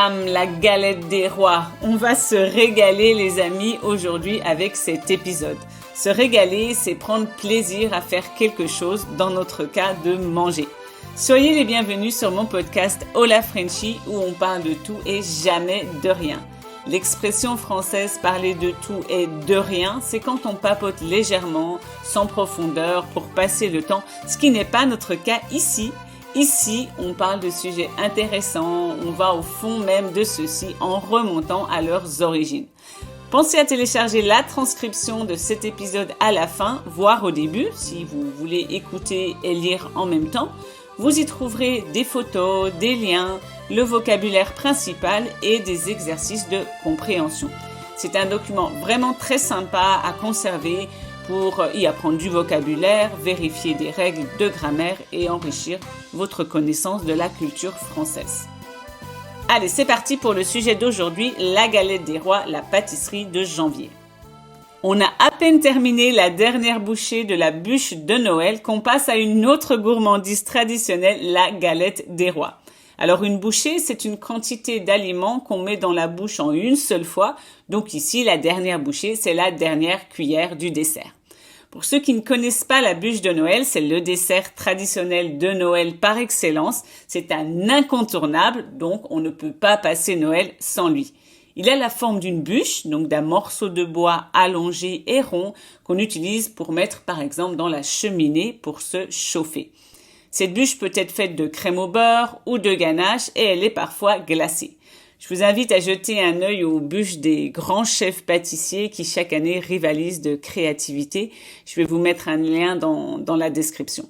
Bam, la galette des rois. On va se régaler les amis aujourd'hui avec cet épisode. Se régaler, c'est prendre plaisir à faire quelque chose, dans notre cas de manger. Soyez les bienvenus sur mon podcast Hola Frenchy où on parle de tout et jamais de rien. L'expression française parler de tout et de rien, c'est quand on papote légèrement, sans profondeur, pour passer le temps, ce qui n'est pas notre cas ici. Ici, on parle de sujets intéressants, on va au fond même de ceux-ci en remontant à leurs origines. Pensez à télécharger la transcription de cet épisode à la fin, voire au début, si vous voulez écouter et lire en même temps. Vous y trouverez des photos, des liens, le vocabulaire principal et des exercices de compréhension. C'est un document vraiment très sympa à conserver pour y apprendre du vocabulaire, vérifier des règles de grammaire et enrichir votre connaissance de la culture française. Allez, c'est parti pour le sujet d'aujourd'hui, la galette des rois, la pâtisserie de janvier. On a à peine terminé la dernière bouchée de la bûche de Noël qu'on passe à une autre gourmandise traditionnelle, la galette des rois. Alors une bouchée, c'est une quantité d'aliments qu'on met dans la bouche en une seule fois. Donc ici, la dernière bouchée, c'est la dernière cuillère du dessert. Pour ceux qui ne connaissent pas la bûche de Noël, c'est le dessert traditionnel de Noël par excellence. C'est un incontournable, donc on ne peut pas passer Noël sans lui. Il a la forme d'une bûche, donc d'un morceau de bois allongé et rond qu'on utilise pour mettre par exemple dans la cheminée pour se chauffer. Cette bûche peut être faite de crème au beurre ou de ganache et elle est parfois glacée. Je vous invite à jeter un œil aux bûches des grands chefs pâtissiers qui chaque année rivalisent de créativité. Je vais vous mettre un lien dans la description.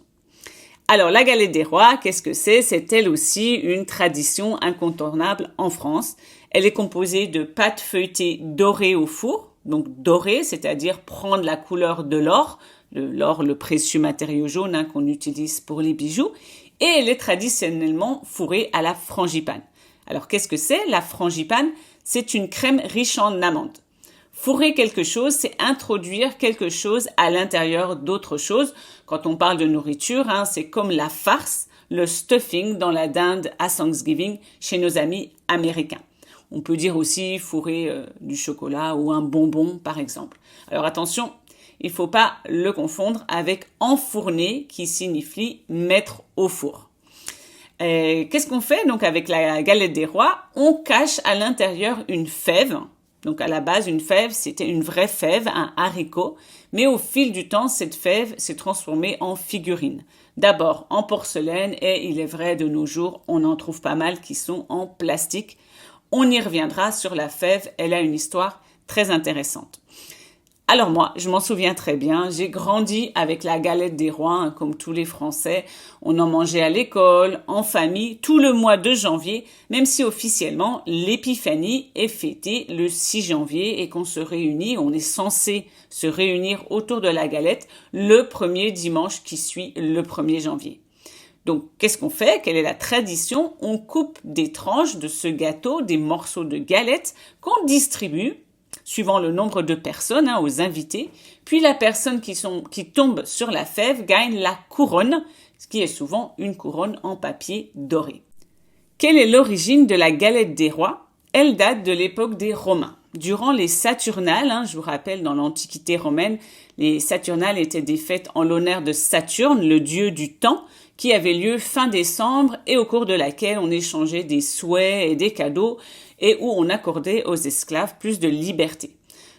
Alors la galette des rois, qu'est-ce que c'est? C'est elle aussi une tradition incontournable en France. Elle est composée de pâte feuilletée dorée au four, donc dorée, c'est-à-dire prendre la couleur de l'or, le précieux matériau jaune qu'on utilise pour les bijoux, et elle est traditionnellement fourrée à la frangipane. Alors qu'est-ce que c'est? La frangipane, c'est une crème riche en amandes. Fourrer quelque chose, c'est introduire quelque chose à l'intérieur d'autre chose. Quand on parle de nourriture, c'est comme la farce, le stuffing dans la dinde à Thanksgiving chez nos amis américains. On peut dire aussi fourrer du chocolat ou un bonbon par exemple. Alors attention, il ne faut pas le confondre avec enfourner qui signifie mettre au four. Qu'est-ce qu'on fait donc avec la galette des rois? On cache à l'intérieur une fève. Donc à la base, une fève, c'était une vraie fève, un haricot. Mais au fil du temps, cette fève s'est transformée en figurine. D'abord en porcelaine et il est vrai de nos jours, on en trouve pas mal qui sont en plastique. On y reviendra sur la fève, elle a une histoire très intéressante. Alors moi, je m'en souviens très bien, j'ai grandi avec la galette des rois, comme tous les Français. On en mangeait à l'école, en famille, tout le mois de janvier, même si officiellement, l'épiphanie est fêtée le 6 janvier et qu'on se réunit, on est censé se réunir autour de la galette le premier dimanche qui suit le 1er janvier. Donc, qu'est-ce qu'on fait? Quelle est la tradition? On coupe des tranches de ce gâteau, des morceaux de galette qu'on distribue suivant le nombre de personnes, aux invités. Puis la personne qui tombe sur la fève gagne la couronne, ce qui est souvent une couronne en papier doré. Quelle est l'origine de la galette des rois? Elle date de l'époque des Romains. Durant les Saturnales, je vous rappelle, dans l'Antiquité romaine, les Saturnales étaient des fêtes en l'honneur de Saturne, le dieu du temps, qui avait lieu fin décembre et au cours de laquelle on échangeait des souhaits et des cadeaux et où on accordait aux esclaves plus de liberté.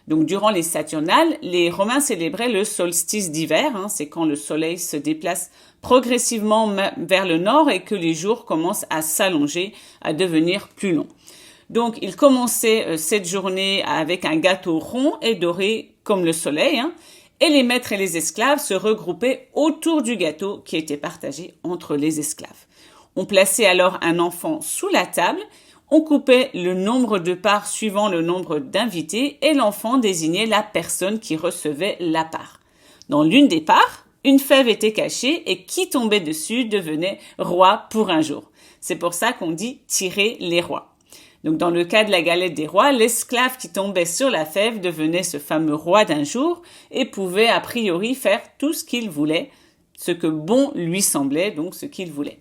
Donc durant les Saturnales, les Romains célébraient le solstice d'hiver, c'est quand le soleil se déplace progressivement vers le nord et que les jours commencent à s'allonger, à devenir plus longs. Donc ils commençaient cette journée avec un gâteau rond et doré comme le soleil, et les maîtres et les esclaves se regroupaient autour du gâteau qui était partagé entre les esclaves. On plaçait alors un enfant sous la table, on coupait le nombre de parts suivant le nombre d'invités et l'enfant désignait la personne qui recevait la part. Dans l'une des parts, une fève était cachée et qui tombait dessus devenait roi pour un jour. C'est pour ça qu'on dit tirer les rois. Donc dans le cas de la galette des rois, l'esclave qui tombait sur la fève devenait ce fameux roi d'un jour et pouvait a priori faire tout ce qu'il voulait, ce que bon lui semblait, donc ce qu'il voulait.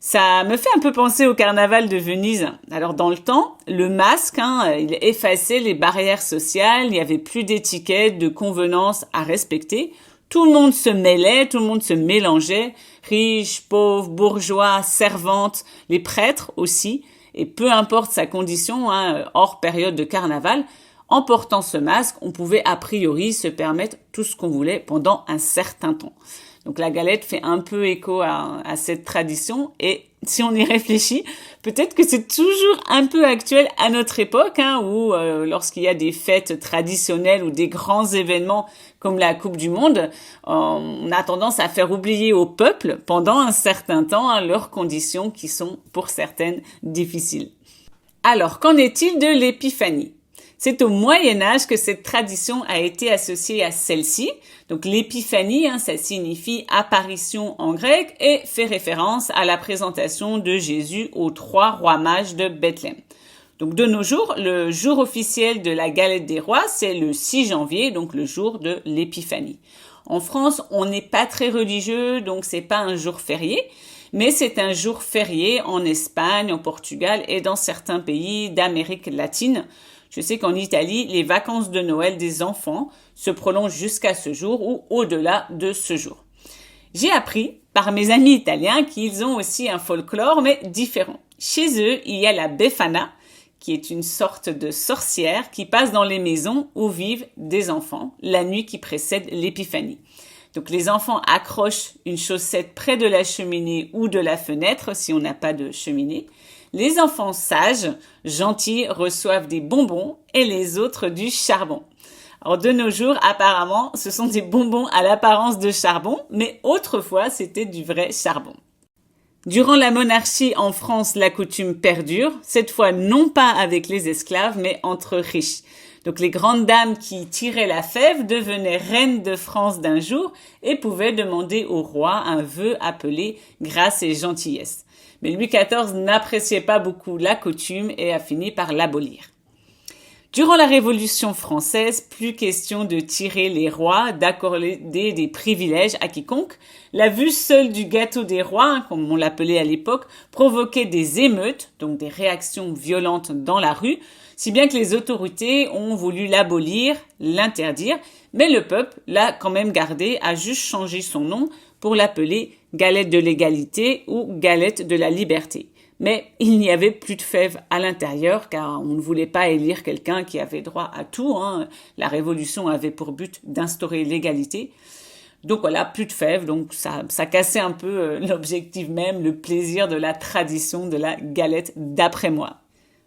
Ça me fait un peu penser au carnaval de Venise. Alors dans le temps, le masque, il effaçait les barrières sociales, il n'y avait plus d'étiquettes, de convenances à respecter. Tout le monde se mêlait, tout le monde se mélangeait, riches, pauvres, bourgeois, servantes, les prêtres aussi. Et peu importe sa condition, hors période de carnaval, en portant ce masque, on pouvait a priori se permettre tout ce qu'on voulait pendant un certain temps. Donc la galette fait un peu écho à cette tradition et si on y réfléchit, peut-être que c'est toujours un peu actuel à notre époque où lorsqu'il y a des fêtes traditionnelles ou des grands événements comme la Coupe du Monde, on a tendance à faire oublier au peuple pendant un certain temps leurs conditions qui sont pour certaines difficiles. Alors, qu'en est-il de l'épiphanie ? C'est au Moyen-Âge que cette tradition a été associée à celle-ci. Donc l'épiphanie, ça signifie apparition en grec et fait référence à la présentation de Jésus aux 3 rois mages de Bethléem. Donc de nos jours, le jour officiel de la galette des rois, c'est le 6 janvier, donc le jour de l'épiphanie. En France, on n'est pas très religieux, donc c'est pas un jour férié. Mais c'est un jour férié en Espagne, au Portugal et dans certains pays d'Amérique latine. Je sais qu'en Italie, les vacances de Noël des enfants se prolongent jusqu'à ce jour ou au-delà de ce jour. J'ai appris par mes amis italiens qu'ils ont aussi un folklore, mais différent. Chez eux, il y a la Befana, qui est une sorte de sorcière qui passe dans les maisons où vivent des enfants la nuit qui précède l'épiphanie. Donc les enfants accrochent une chaussette près de la cheminée ou de la fenêtre si on n'a pas de cheminée. Les enfants sages, gentils, reçoivent des bonbons et les autres du charbon. Alors de nos jours, apparemment, ce sont des bonbons à l'apparence de charbon, mais autrefois, c'était du vrai charbon. Durant la monarchie en France, la coutume perdure, cette fois non pas avec les esclaves, mais entre riches. Donc les grandes dames qui tiraient la fève devenaient reines de France d'un jour et pouvaient demander au roi un vœu appelé grâce et gentillesse. Mais Louis XIV n'appréciait pas beaucoup la coutume et a fini par l'abolir. Durant la Révolution française, plus question de tirer les rois, d'accorder des privilèges à quiconque. La vue seule du gâteau des rois, comme on l'appelait à l'époque, provoquait des émeutes, donc des réactions violentes dans la rue, si bien que les autorités ont voulu l'abolir, l'interdire, mais le peuple l'a quand même gardé, a juste changé son nom pour l'appeler galette de l'égalité ou galette de la liberté. Mais il n'y avait plus de fèves à l'intérieur car on ne voulait pas élire quelqu'un qui avait droit à tout. La Révolution avait pour but d'instaurer l'égalité. Donc voilà, plus de fèves, donc ça cassait un peu l'objectif même, le plaisir de la tradition de la galette d'après moi.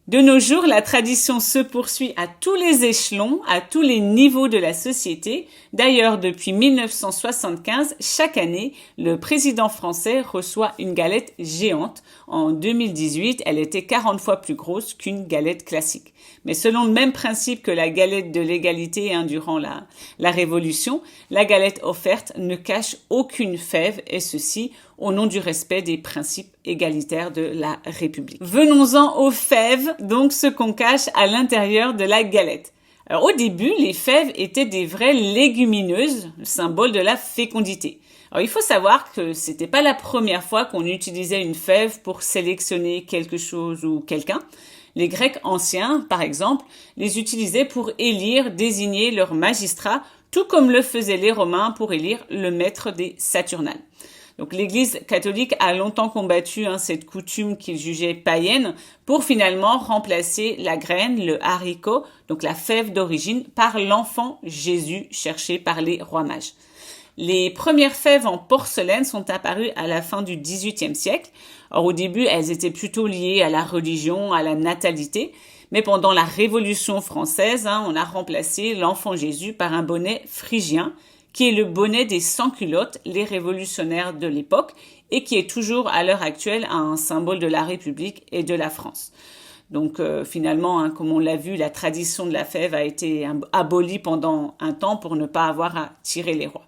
De nos jours, la tradition se poursuit à tous les échelons, à tous les niveaux de la société. D'ailleurs, depuis 1975, chaque année, le président français reçoit une galette géante. En 2018, elle était 40 fois plus grosse qu'une galette classique. Mais selon le même principe que la galette de l'égalité durant la Révolution, la galette offerte ne cache aucune fève et ceci au nom du respect des principes égalitaires de la République. Venons-en aux fèves, donc ce qu'on cache à l'intérieur de la galette. Alors au début, les fèves étaient des vraies légumineuses, le symbole de la fécondité. Alors il faut savoir que c'était pas la première fois qu'on utilisait une fève pour sélectionner quelque chose ou quelqu'un. Les Grecs anciens, par exemple, les utilisaient pour élire, désigner leurs magistrats, tout comme le faisaient les Romains pour élire le maître des Saturnales. Donc l'Église catholique a longtemps combattu cette coutume qu'ils jugeaient païenne pour finalement remplacer la graine, le haricot, donc la fève d'origine, par l'enfant Jésus cherché par les rois mages. Les premières fèves en porcelaine sont apparues à la fin du XVIIIe siècle. Or au début, elles étaient plutôt liées à la religion, à la natalité. Mais pendant la Révolution française, on a remplacé l'enfant Jésus par un bonnet phrygien, qui est le bonnet des sans-culottes, les révolutionnaires de l'époque, et qui est toujours à l'heure actuelle un symbole de la République et de la France. Donc finalement, comme on l'a vu, la tradition de la fève a été abolie pendant un temps pour ne pas avoir à tirer les rois.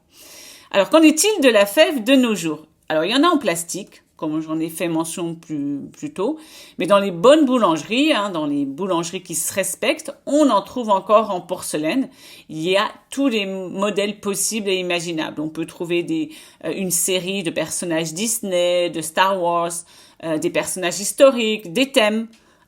Alors qu'en est-il de la fève de nos jours ? Alors il y en a en plastique, comme j'en ai fait mention plus tôt, mais dans les bonnes boulangeries, dans les boulangeries qui se respectent, on en trouve encore en porcelaine. Il y a tous les modèles possibles et imaginables. On peut trouver une série de personnages Disney, de Star Wars, des personnages historiques, des thèmes.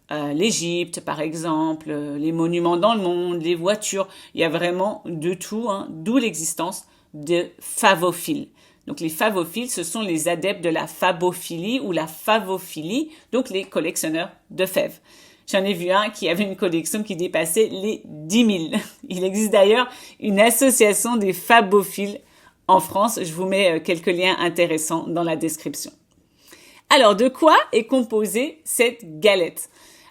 L'Égypte, par exemple, les monuments dans le monde, les voitures. Il y a vraiment de tout, d'où l'existence de favophiles. Donc les favophiles, ce sont les adeptes de la fabophilie ou la favophilie, donc les collectionneurs de fèves. J'en ai vu un qui avait une collection qui dépassait les 10 000. Il existe d'ailleurs une association des fabophiles en France. Je vous mets quelques liens intéressants dans la description. Alors, de quoi est composée cette galette ?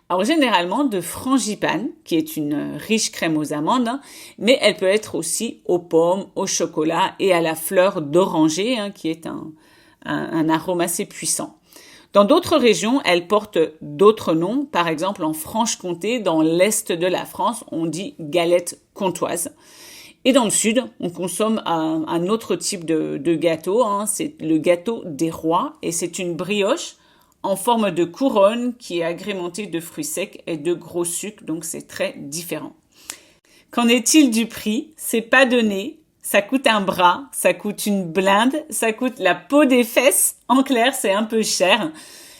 Alors, généralement de frangipane, qui est une riche crème aux amandes, mais elle peut être aussi aux pommes, au chocolat et à la fleur d'oranger, qui est un arôme assez puissant. Dans d'autres régions, elle porte d'autres noms. Par exemple, en Franche-Comté, dans l'est de la France, on dit galette comtoise. Et dans le sud, on consomme un autre type de gâteau, c'est le gâteau des rois, et c'est une brioche en forme de couronne qui est agrémentée de fruits secs et de gros sucre, donc c'est très différent. Qu'en est-il du prix ? C'est pas donné, ça coûte un bras, ça coûte une blinde, ça coûte la peau des fesses. En clair, c'est un peu cher.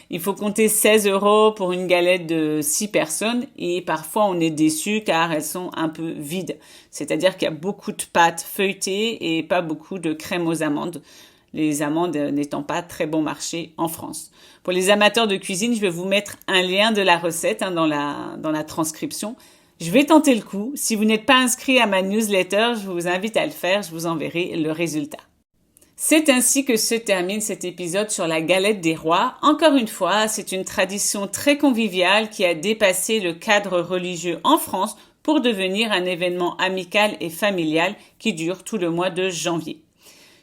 Il faut compter 16 € pour une galette de 6 personnes et parfois on est déçu car elles sont un peu vides. C'est-à-dire qu'il y a beaucoup de pâtes feuilletées et pas beaucoup de crème aux amandes. Les amandes n'étant pas très bon marché en France. Pour les amateurs de cuisine, je vais vous mettre un lien de la recette dans la transcription. Je vais tenter le coup. Si vous n'êtes pas inscrit à ma newsletter, je vous invite à le faire. Je vous enverrai le résultat. C'est ainsi que se termine cet épisode sur la galette des rois. Encore une fois, c'est une tradition très conviviale qui a dépassé le cadre religieux en France pour devenir un événement amical et familial qui dure tout le mois de janvier.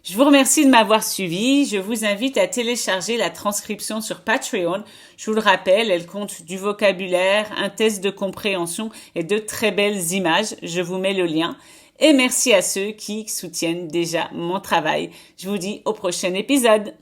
Je vous remercie de m'avoir suivi. Je vous invite à télécharger la transcription sur Patreon. Je vous le rappelle, elle compte du vocabulaire, un test de compréhension et de très belles images. Je vous mets le lien. Et merci à ceux qui soutiennent déjà mon travail. Je vous dis au prochain épisode.